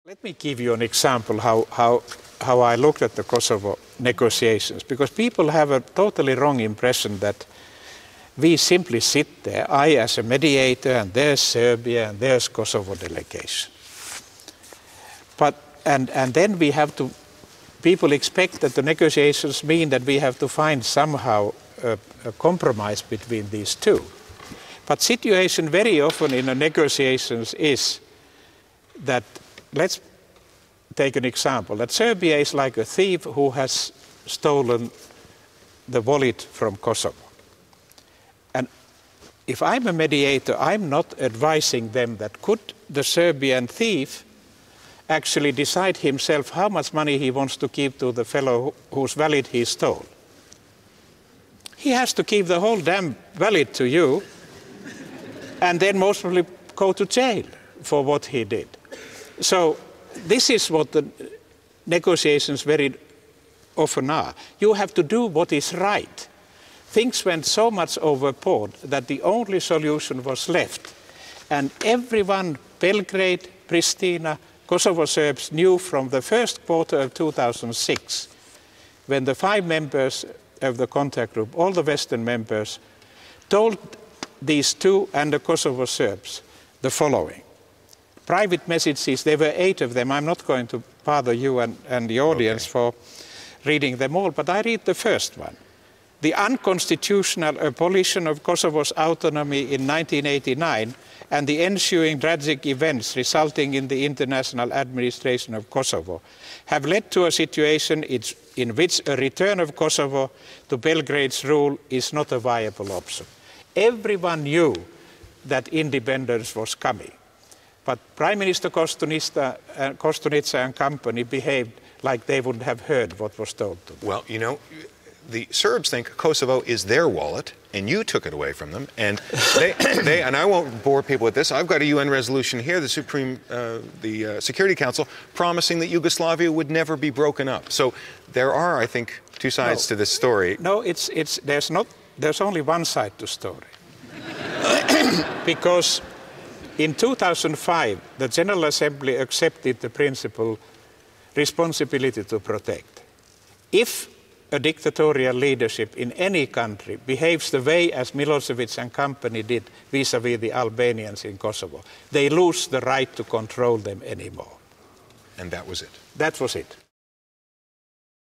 Let me give you an example how I looked at the Kosovo negotiations, because people have a totally wrong impression that we simply sit there, I as a mediator, and there's Serbia, and there's Kosovo delegation. And then we have to, people expect that the negotiations mean that we have to find somehow a compromise between these two. But situation very often in the negotiations is that, let's take an example, that Serbia is like a thief who has stolen the wallet from Kosovo. And if I'm a mediator, I'm not advising them that could the Serbian thief actually decide himself how much money he wants to give to the fellow whose wallet he stole. He has to give the whole damn wallet to you and then most probably go to jail for what he did. So this is what the negotiations very often are. You have to do what is right. Things went so much overboard that the only solution was left. And everyone, Belgrade, Pristina, Kosovo Serbs knew from the first quarter of 2006, when the 5 members of the contact group, all the Western members, told these two and the Kosovo Serbs the following. Private messages, there were 8 of them. I'm not going to bother you and the audience for reading them all, but I read the first one. The unconstitutional abolition of Kosovo's autonomy in 1989 and the ensuing tragic events resulting in the international administration of Kosovo have led to a situation in which a return of Kosovo to Belgrade's rule is not a viable option. Everyone knew that independence was coming. But Prime Minister Kostunica and company behaved like they wouldn't have heard what was told to them. Well, you know, the Serbs think Kosovo is their wallet, and you took it away from them. And they and I won't bore people with this. I've got a UN resolution here, the Security Council, promising that Yugoslavia would never be broken up. So there are, I think, 2 sides to this story. No, there's only one side to the story. Because in 2005, the General Assembly accepted the principle responsibility to protect. If a dictatorial leadership in any country behaves the way as Milosevic and company did vis-à-vis the Albanians in Kosovo, they lose the right to control them anymore. And that was it? That was it.